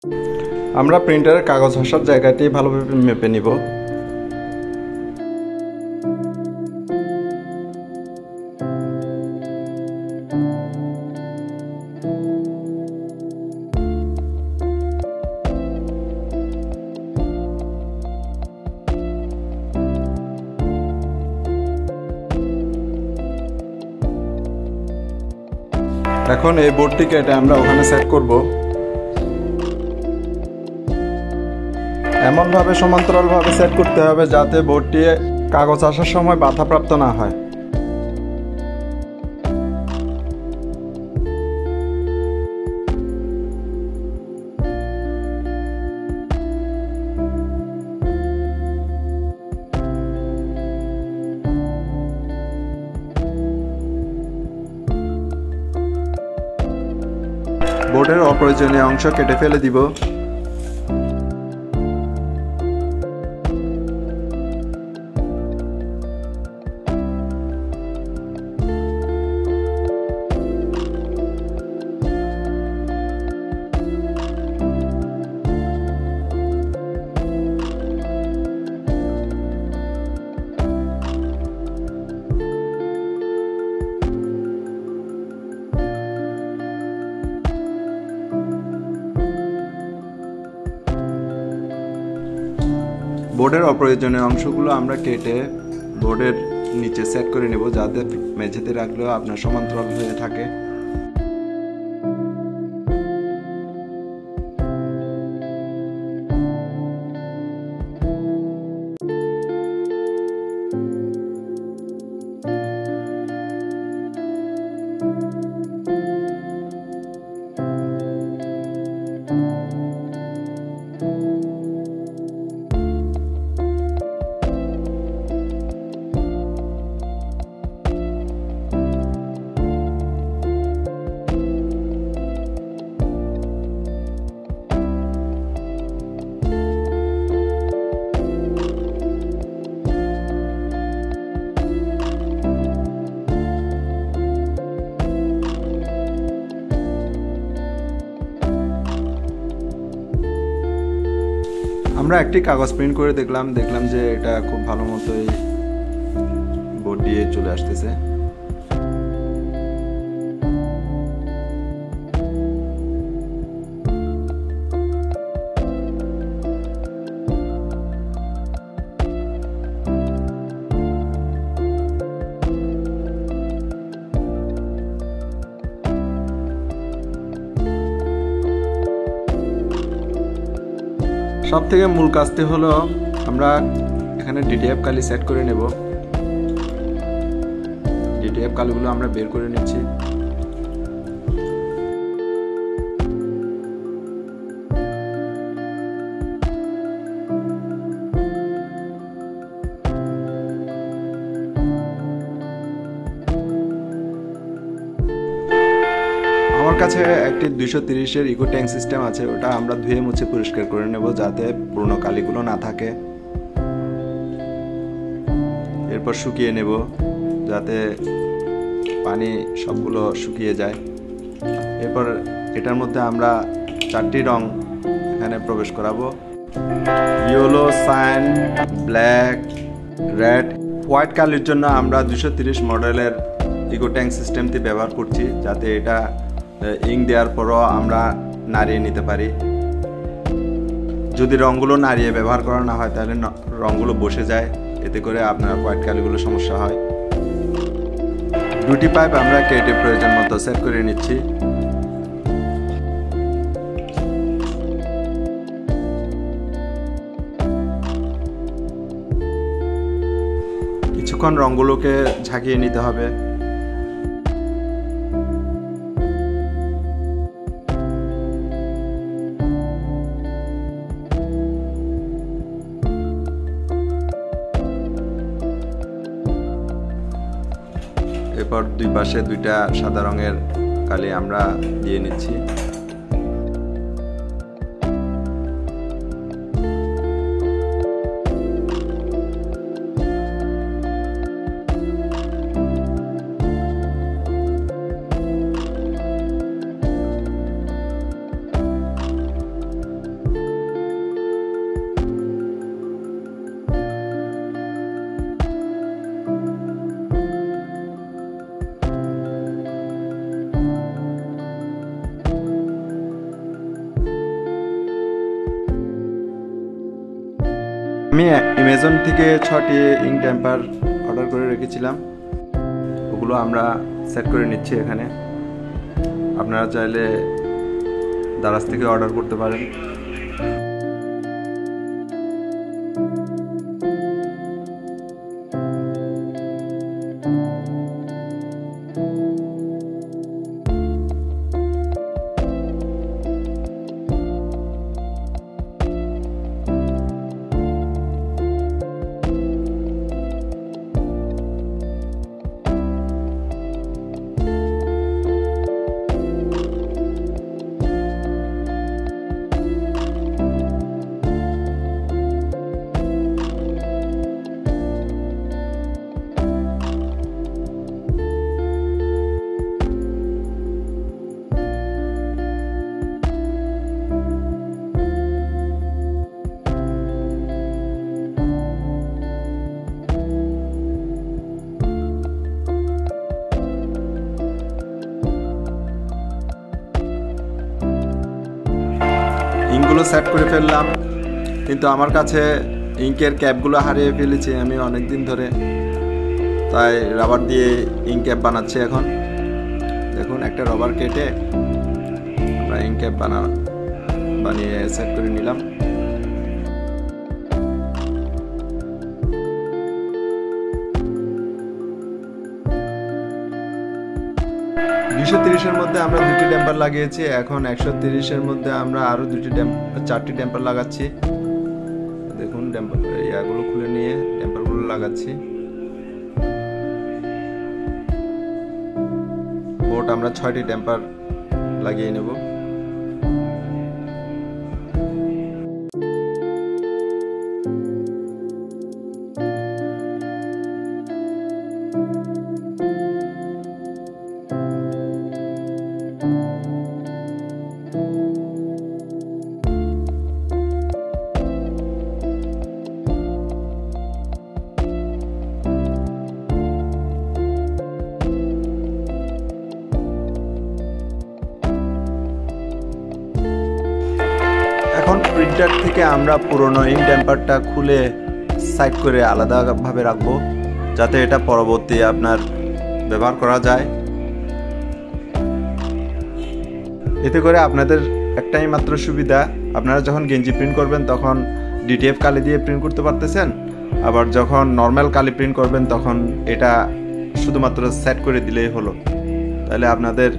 আমরা প্রিন্টারের কাগজ ঘষার জায়গাটি ভালোভাবে মেপে নিব। এখন এই বোর্ডটি কেটে আমরা ওখানে সেট করব। এমনভাবে সমান্তরালভাবে সেট করতে হবে যাতে বোর্ডটি কাগজ আসার সময় বাধাপ্রাপ্ত না হয়। বোর্ডের অপ্রয়োজনীয় অংশ কেটে ফেলে দিব। বোর্ডের অপ্রয়োজনীয় অংশগুলো আমরা কেটে বোর্ডের নিচে সেট করে নেব যাতে মেঝেতে রাখলেও আপনার সমান্তরাল হয়ে থাকে। আমরা একটি কাগজ প্রিন্ট করে দেখলাম যে এটা খুব ভালো মতোই বোর্ড দিয়ে চলে আসতেছে। সব থেকে মূল কাজটি হলো আমরা এখানে ডিটিএফ কালি সেট করে নেব। ডিটিএফ কালিগুলো আমরা বের করে নিচ্ছি। আমার কাছে একটি 230-এর ইকো ট্যাঙ্ক সিস্টেম আছে, ওটা আমরা ধুয়ে মুছে পরিষ্কার করে নেব যাতে পুরনো কালিগুলো না থাকে। এরপর শুকিয়ে নেব যাতে পানি সবগুলো শুকিয়ে যায়। এরপর এটার মধ্যে আমরা 4টি রং এখানে প্রবেশ করাবো: yellow, cyan, black, red. White কালির জন্য আমরা 230 মডেলের ইকো ট্যাঙ্ক সিস্টেমটি ব্যবহার করছি যাতে এটা ইঙ্ক দেওয়ার পরও আমরা নাড়িয়ে নিতে পারি। যদি রঙগুলো নাড়িয়ে ব্যবহার করা না হয় তাহলে রঙগুলো বসে যায়, এতে করে আপনার হোয়াইট কালিগুলো সমস্যা হয়। 2টি পাইপ আমরা কেটে প্রয়োজন মতো সেট করে নিচ্ছি। কিছুক্ষণ রঙগুলোকে ঝাঁকিয়ে নিতে হবে। এরপর দুই পাশে 2টা সাদা রঙের কালি আমরা দিয়ে নিচ্ছি। আমি অ্যামাজন থেকে 6টি ইঙ্ক টেম্পার অর্ডার করে রেখেছিলাম, ওগুলো আমরা সেট করে নিচ্ছি এখানে। আপনারা চাইলে দারাজ থেকে অর্ডার করতে পারেন। ইঙ্কগুলো সেট করে ফেললাম, কিন্তু আমার কাছে ইঙ্কের ক্যাপগুলো হারিয়ে ফেলেছি আমি অনেক দিন ধরে, তাই রাবার দিয়ে ইঙ্ক ক্যাপ বানাচ্ছি এখন। দেখুন, একটা রবার কেটে আমরা ইঙ্ক ক্যাপ বানিয়ে সেট করে নিলাম। $230-এর মধ্যে আমরা 2টি টেম্পার লাগিয়েছি। এখন 130-এর মধ্যে আমরা আরো 4টি টেম্পার লাগাচ্ছি। দেখুন, ইয়াগুলো খুলে নিয়ে টেম্পারগুলো লাগাচ্ছি। মোট আমরা 6টি টেম্পার লাগিয়ে নেব। এখন প্রিন্টার থেকে আমরা পুরনো ইঙ্ক টেম্পারটা খুলে সাইড করে আলাদাভাবে রাখবো, যাতে এটা পরবর্তী আপনার ব্যবহার করা যায়। এতে করে আপনাদের একটাই মাত্র সুবিধা, আপনারা যখন গেঞ্জি প্রিন্ট করবেন তখন ডিটিএফ কালি দিয়ে প্রিন্ট করতে পারতেছেন, আবার যখন নর্মাল কালি প্রিন্ট করবেন তখন এটা শুধুমাত্র সেট করে দিলেই হলো। তাহলে আপনাদের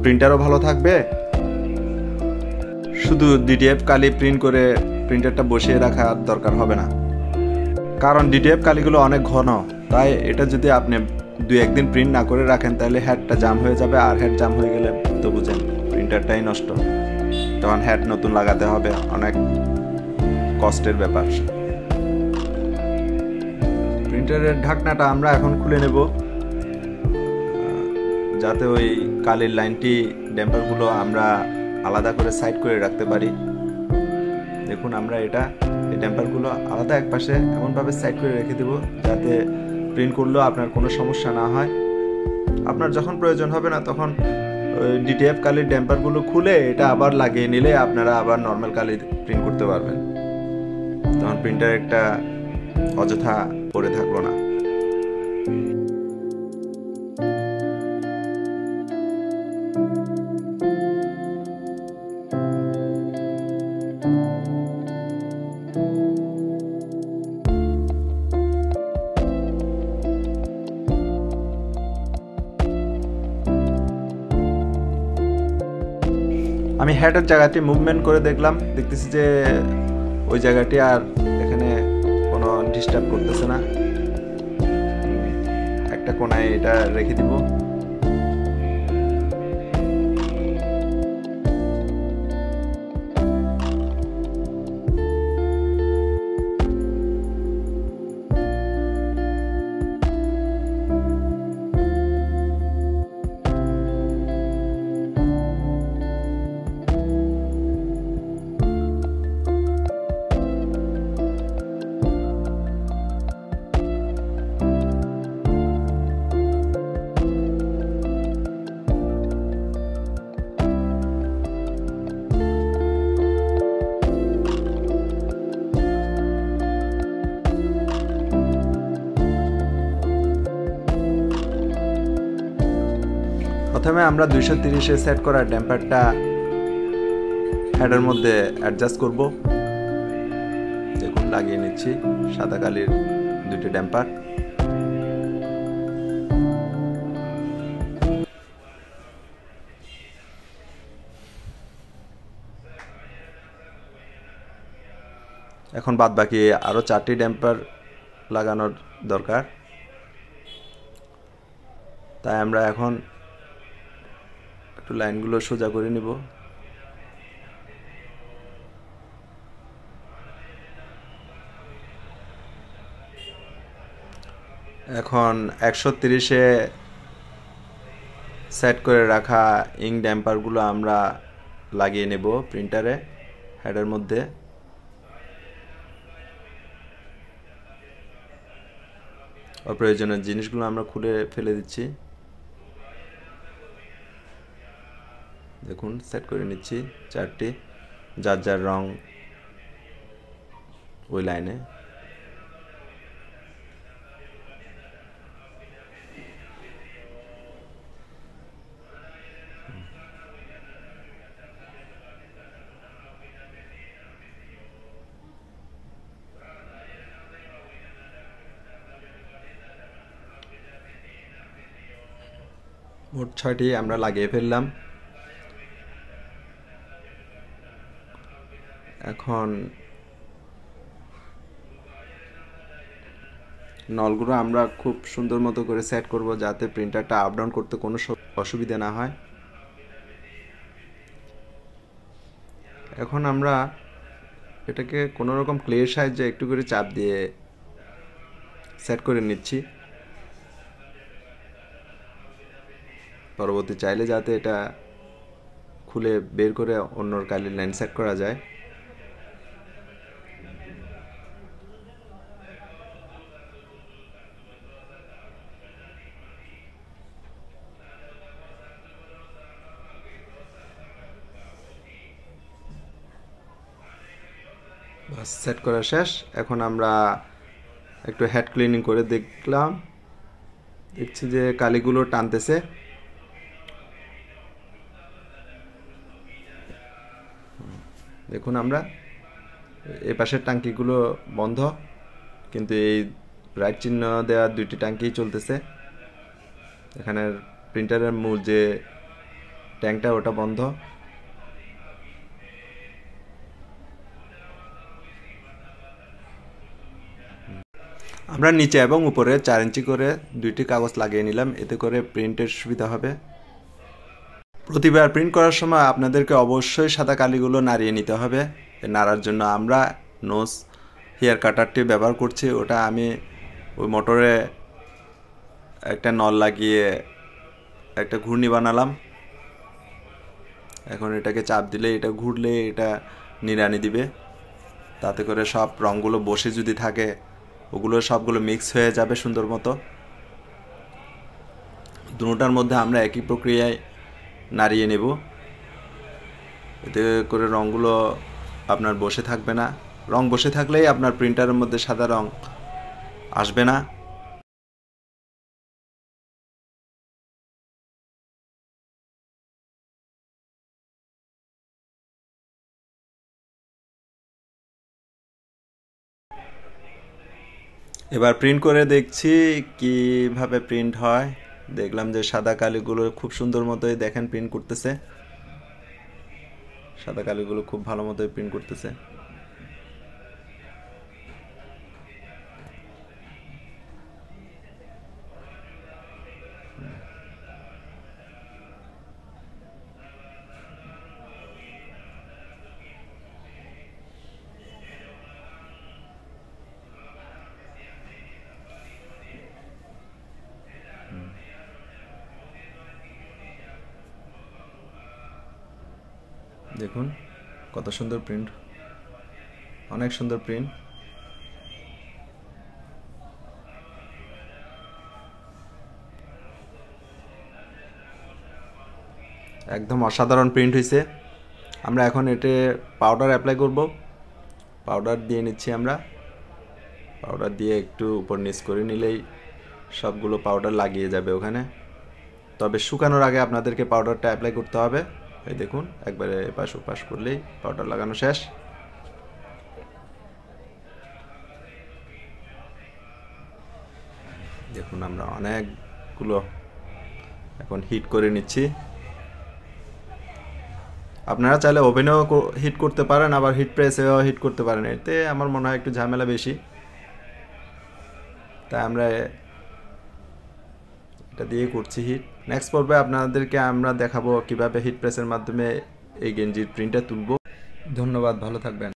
প্রিন্টারও ভালো থাকবে, শুধু ডিটিএফ কালি প্রিন্ট করে প্রিন্টারটা বসিয়ে রাখার দরকার হবে না। কারণ ডিটিএফ কালিগুলো অনেক ঘন, তাই এটা যদি আপনি 2-1 দিন প্রিন্ট না করে রাখেন তাহলে হেডটা জাম হয়ে যাবে, আর হেড জাম হয়ে গেলে তো বুঝেন প্রিন্টারটাই নষ্ট, তখন হেড নতুন লাগাতে হবে, অনেক কষ্টের ব্যাপার। প্রিন্টারের ঢাকনাটা আমরা এখন খুলে নেব, যাতে ওই কালির লাইনটি ড্যাম্পারগুলো আমরা আলাদা করে সাইড করে রাখতে পারি। দেখুন, আমরা এই ড্যাম্পারগুলো আলাদা একপাশে এমনভাবে সাইড করে রেখে দেব যাতে প্রিন্ট করলেও আপনার কোনো সমস্যা না হয়। আপনার যখন প্রয়োজন হবে না তখন ডিটিএফ কালির ড্যাম্পারগুলো খুলে এটা আবার লাগিয়ে নিলে আপনারা আবার নর্মাল কালি প্রিন্ট করতে পারবেন, তখন প্রিন্টার একটা অযথা পড়ে থাকলো না। আমি হেডের জায়গাটি মুভমেন্ট করে দেখতেছি যে ওই জায়গাটি আর এখানে কোনো ডিস্টার্ব করতেছে না। একটা কোণায় এটা রেখে দিব। প্রথমে আমরা 230-এ সেট করা ড্যাম্পারটা হেডের মধ্যে অ্যাডজাস্ট করব। দেখুন লাগিয়ে নিচ্ছি সাদা কালির দুটি ড্যাম্পার। এখন বাদ বাকি আরও 4টি ড্যাম্পার লাগানোর দরকার, তাই আমরা এখন একটু লাইনগুলো সোজা করে নিব। এখন 130-এ সেট করে রাখা ইঙ্ক ড্যাম্পারগুলো আমরা লাগিয়ে নেব প্রিন্টারে হেডের মধ্যে। অপ্রয়োজনীয় জিনিসগুলো আমরা খুলে ফেলে দিচ্ছি। দেখুন সেট করে নিচ্ছি 4টি, যার যার রং ওই লাইনে। মোট 6টি আমরা লাগিয়ে ফেললাম। এখন নলগুলো আমরা খুব সুন্দর মতো করে সেট করব, যাতে প্রিন্টারটা আপ ডাউন করতে কোনো অসুবিধা না হয়। এখন আমরা এটাকে কোনো রকম ক্লের সাহায্যে একটু করে চাপ দিয়ে সেট করে নিচ্ছি। পরবর্তী চাইলে যাতে এটা খুলে বের করে অন্য কালির লাইন সেট করা যায়। বাস সেট করা শেষ। এখন আমরা একটু হেড ক্লিনিং করে দেখছি যে কালিগুলো টানতেছে। দেখুন আমরা এই পাশের ট্যাঙ্কিগুলো বন্ধ, কিন্তু এই রাইট চিহ্ন দেওয়া 2টি ট্যাঙ্কি চলতেছে। এখানে প্রিন্টারের মূল যে ট্যাঙ্কটা ওটা বন্ধ। আমরা নিচে এবং উপরে 4 ইঞ্চি করে 2টি কাগজ লাগিয়ে নিলাম, এতে করে প্রিন্টের সুবিধা হবে। প্রতিবার প্রিন্ট করার সময় আপনাদেরকে অবশ্যই সাদা কালিগুলো নাড়িয়ে নিতে হবে। নাড়ার জন্য আমরা নোজ হেয়ার কাটারটি ব্যবহার করছি। ওটা আমি ওই মোটরে একটা নল লাগিয়ে একটা ঘূর্ণি বানালাম। এখন এটাকে চাপ দিলে এটা ঘুরলে এটা নিড়ানি দিবে, তাতে করে সব রঙগুলো বসে যদি থাকে ওগুলো সবগুলো মিক্স হয়ে যাবে সুন্দর মতো। দুটোটার মধ্যে আমরা একই প্রক্রিয়ায় নাড়িয়ে নেব, এতে করে রঙগুলো আপনার বসে থাকবে না। রং বসে থাকলেই আপনার প্রিন্টারের মধ্যে সাদা রং আসবে না। এবার প্রিন্ট করে দেখছি কিভাবে প্রিন্ট হয়। দেখলাম যে সাদা কালিগুলো খুব সুন্দর মতোই দেখেন প্রিন্ট করতেছে। সাদা কালিগুলো খুব ভালো মতোই প্রিন্ট করতেছে। দেখুন কত সুন্দর প্রিন্ট, অনেক সুন্দর প্রিন্ট। একদম অসাধারণ প্রিন্ট হয়েছে। আমরা এখন এতে পাউডার অ্যাপ্লাই করব। পাউডার দিয়ে নিচ্ছি আমরা। পাউডার দিয়ে একটু উপর নিচ করে নিলেই সবগুলো পাউডার লাগিয়ে যাবে ওখানে। তবে শুকানোর আগে আপনাদেরকে পাউডারটা অ্যাপ্লাই করতে হবে। এই দেখুন, একবারে এপাশ ওপাশ করলেই পাউডার লাগানো শেষ। দেখুন আমরা অনেকগুলো এখন হিট করে নিচ্ছি। আপনারা চাইলে ওভেনেও হিট করতে পারেন, আবার হিট প্রেসেও হিট করতে পারেন। এতে আমার মনে হয় একটু ঝামেলা বেশি, তাই আমরা এটা দিয়ে করছি হিট। নেক্সট পর্বে আপনাদেরকে আমরা দেখাবো কিভাবে হিট প্রেসের মাধ্যমে এই গেঞ্জির প্রিন্টটা তুলব। ধন্যবাদ, ভালো থাকবেন।